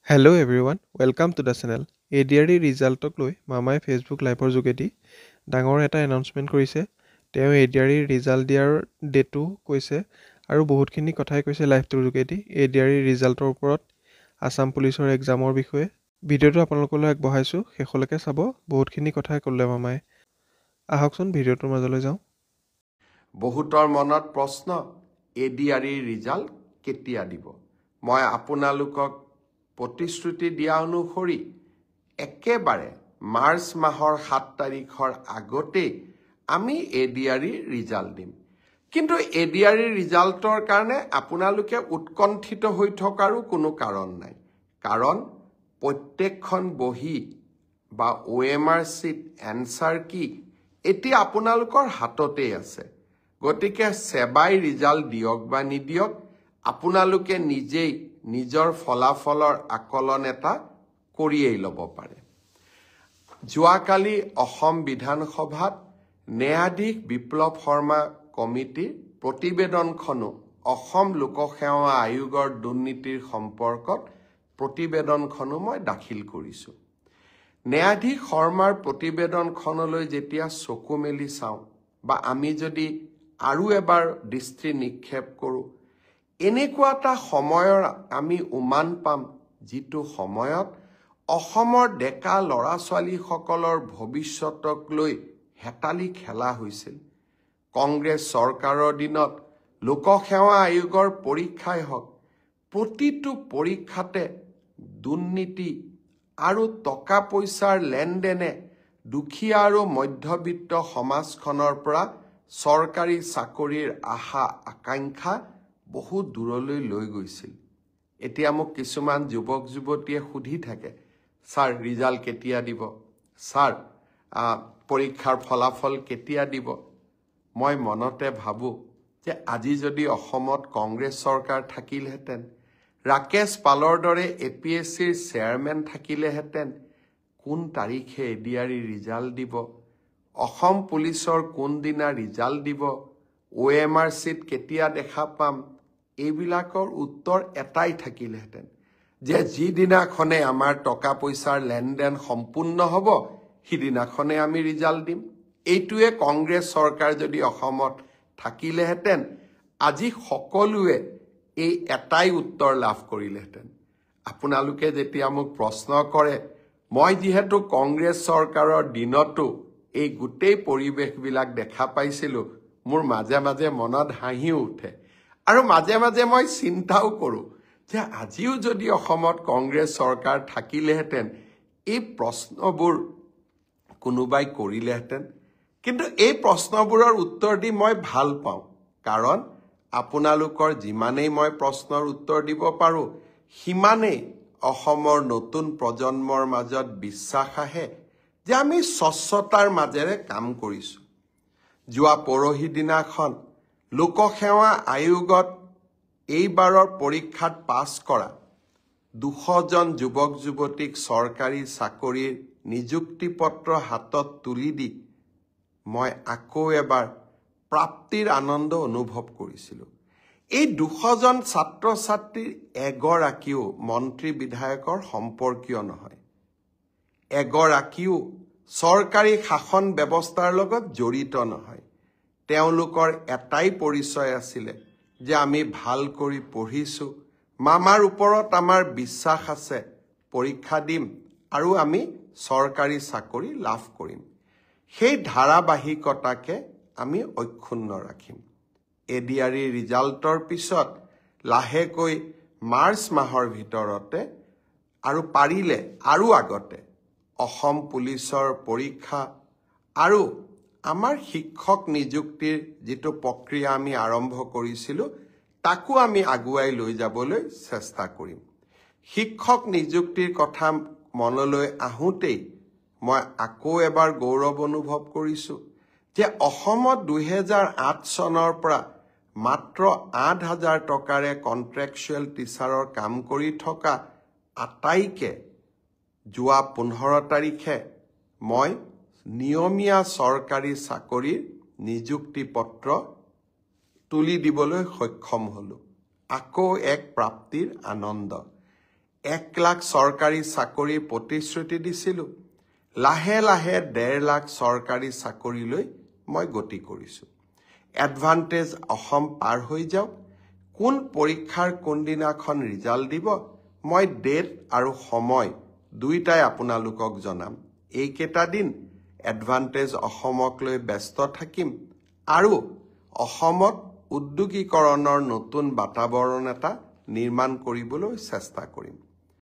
Hello' everyone, welcome to the channel. ADRE ৰিজাল্টক লৈ মামাই Facebook লাইভৰ যোগেদি ডাঙৰ এটা এনাউন্সমেণ্ট কৰিছে। তেওঁ ADRE ৰিজাল্ট দিয়াৰ ডেটো কৈছে আৰু বহুতখিনি কথাই কৈছে লাইভটোৰ যোগেদি ADRE ৰিজাল্টৰ ওপৰত, আছাম পুলিচৰ এক্সামৰ বিষয়ে। ভিডিঅ'টো আপোনালোকলৈ আগবঢ়াইছোঁ, শেষলৈকে চাব। বহুতখিনি কথাই ক'লে মামাই। আহকচোন ভিডিঅ'টোৰ মাজলৈ যাওঁ। বহুতৰ মনত প্ৰশ্ন, ADRE ৰিজাল্ট কেতিয়া দিব? মই আপোনালোকক প্ৰতিশ্ৰুতি দিয়া অনুসৰি একেবাৰে মাৰ্চ মাহৰ 7 তাৰিখৰ আগতেই আমি ADRE ৰিজাল্ট দিম। কিন্তু ADRE ৰিজাল্টৰ কাৰণে আপোনালোকে উৎকণ্ঠিত হৈ থকাৰো কোনো কাৰণ নাই। কাৰণ প্ৰত্যেকখন বহি বা OMR চিট এনচাৰ কি এতিয়া আপোনালোকৰ হাততেই আছে। গতিকে সেবাই ৰিজাল্ট দিয়ক বা নিদিয়ক, আপোনালোকে নিজেই নিজৰ ফলাফলৰ আকলন এটা কৰিয়েই ল'ব পাৰে। যোৱাকালি অসম বিধানসভাত ন্যায়াধীশ বিপ্লৱ শৰ্মা কমিটিৰ প্ৰতিবেদনখনো অসম লোকসেৱা আয়োগৰ দুৰ্নীতিৰ সম্পৰ্কত প্ৰতিবেদনখনো মই দাখিল কৰিছোঁ। ন্যায়াধীশ শৰ্মাৰ প্ৰতিবেদনখনলৈ যেতিয়া চকু মেলি চাওঁ বা আমি যদি আৰু এবাৰ দৃষ্টি নিক্ষেপ কৰোঁ, এনেকুৱা এটা সময়ৰ আমি উমান পাম যিটো সময়ত অসমৰ ডেকা ল'ৰা ছোৱালীসকলৰ ভৱিষ্যতক লৈ হেতালি খেলা হৈছিল। কংগ্ৰেছ চৰকাৰৰ দিনত লোকসেৱা আয়োগৰ পৰীক্ষাই হওক, প্ৰতিটো পৰীক্ষাতে দুৰ্নীতি আৰু টকা পইচাৰ লেনদেনে দুখীয়া আৰু মধ্যবিত্ত সমাজখনৰ পৰা চৰকাৰী চাকৰিৰ আশা আকাংক্ষা বহু দূৰলৈ লৈ গৈছিল। এতিয়া মোক কিছুমান যুৱক যুৱতীয়ে সুধি থাকে, ছাৰ ৰিজাল্ট কেতিয়া দিব? ছাৰ পৰীক্ষাৰ ফলাফল কেতিয়া দিব? মই মনতে ভাবোঁ যে আজি যদি অসমত কংগ্ৰেছ চৰকাৰ থাকিলহেঁতেন, ৰাকেশ পালৰ দৰে APSCৰ চেয়াৰমেন থাকিলেহেঁতেন, কোন তাৰিখে ADRE ৰিজাল্ট দিব, অসম পুলিচৰ কোনদিনা ৰিজাল্ট দিব, OMR চিট কেতিয়া দেখা পাম, এইবিলাকৰ উত্তৰ এটাই থাকিলহেঁতেন যে যিদিনাখনে আমাৰ টকা পইচাৰ লেনদেন সম্পূৰ্ণ হ'ব, সিদিনাখনে আমি ৰিজাল্ট দিম। এইটোৱে কংগ্ৰেছ চৰকাৰ যদি অসমত থাকিলেহেঁতেন, আজি সকলোৱে এই এটাই উত্তৰ লাভ কৰিলেহেঁতেন। আপোনালোকে যেতিয়া মোক প্ৰশ্ন কৰে, মই যিহেতু কংগ্ৰেছ চৰকাৰৰ দিনতো এই গোটেই পৰিৱেশবিলাক দেখা পাইছিলোঁ, মোৰ মাজে মাজে মনত হাঁহিও উঠে আৰু মাজে মাজে মই চিন্তাও কৰোঁ যে আজিও যদি অসমত কংগ্ৰেছ চৰকাৰ থাকিলেহেঁতেন, এই প্ৰশ্নবোৰ কোনোবাই কৰিলেহেঁতেন। কিন্তু এই প্ৰশ্নবোৰৰ উত্তৰ দি মই ভাল পাওঁ, কাৰণ আপোনালোকৰ যিমানেই মই প্ৰশ্নৰ উত্তৰ দিব পাৰোঁ, সিমানেই অসমৰ নতুন প্ৰজন্মৰ মাজত বিশ্বাস আহে যে আমি স্বচ্ছতাৰ মাজেৰে কাম কৰিছোঁ। যোৱা পৰহি দিনাখন লোকসেৱা আয়োগত এইবাৰৰ পৰীক্ষাত পাছ কৰা 200জন যুৱক যুৱতীক চৰকাৰী চাকৰিৰ নিযুক্তি পত্ৰ হাতত তুলি দি মই আকৌ এবাৰ প্ৰাপ্তিৰ আনন্দ অনুভৱ কৰিছিলোঁ। এই 200জন ছাত্ৰ ছাত্ৰীৰ এগৰাকীও মন্ত্ৰী বিধায়কৰ সম্পৰ্কীয় নহয়, এগৰাকীও চৰকাৰী শাসন ব্যৱস্থাৰ লগত জড়িত নহয়। তেওঁলোকৰ এটাই পৰিচয় আছিলে যে আমি ভাল কৰি পঢ়িছোঁ, মামাৰ ওপৰত আমাৰ বিশ্বাস আছে, পৰীক্ষা দিম আৰু আমি চৰকাৰী চাকৰি লাভ কৰিম। সেই ধাৰাবাহিকতাকে আমি অক্ষুণ্ণ ৰাখিম। ADRE ৰিজাল্টৰ পিছত লাহেকৈ মাৰ্চ মাহৰ ভিতৰতে আৰু পাৰিলে আৰু আগতে অসম পুলিচৰ পৰীক্ষা আৰু আমাৰ শিক্ষক নিযুক্তিৰ যিটো প্ৰক্ৰিয়া আমি আৰম্ভ কৰিছিলোঁ, তাকো আমি আগুৱাই লৈ যাবলৈ চেষ্টা কৰিম। শিক্ষক নিযুক্তিৰ কথা মনলৈ আহোঁতেই মই আকৌ এবাৰ গৌৰৱ অনুভৱ কৰিছোঁ যে অসমত 2008 চনৰ পৰা মাত্ৰ 8,000 টকাৰে কণ্ট্ৰেকচুৱেল টিচাৰৰ কাম কৰি থকা আটাইকে যোৱা 15 তাৰিখে মই নিয়মীয়া চৰকাৰী চাকৰিৰ নিযুক্তি পত্ৰ তুলি দিবলৈ সক্ষম হ'লোঁ। আকৌ এক প্ৰাপ্তিৰ আনন্দ। 1 লাখ চৰকাৰী চাকৰিৰ প্ৰতিশ্ৰুতি দিছিলোঁ। লাহে লাহে 1.5 লাখ চৰকাৰী চাকৰিলৈ মই গতি কৰিছোঁ। এডভান্টেজ অসম পাৰ হৈ যাওক। কোন পৰীক্ষাৰ কোনদিনাখন ৰিজাল্ট দিব মই ডেট আৰু সময় দুইটাই আপোনালোকক জনাম। এইকেইটা দিন এডভান্টেজ অসমক লৈ ব্যস্ত থাকিম আৰু অসমত উদ্যোগীকৰণৰ নতুন বাতাবৰণ এটা নিৰ্মাণ কৰিবলৈ চেষ্টা কৰিম।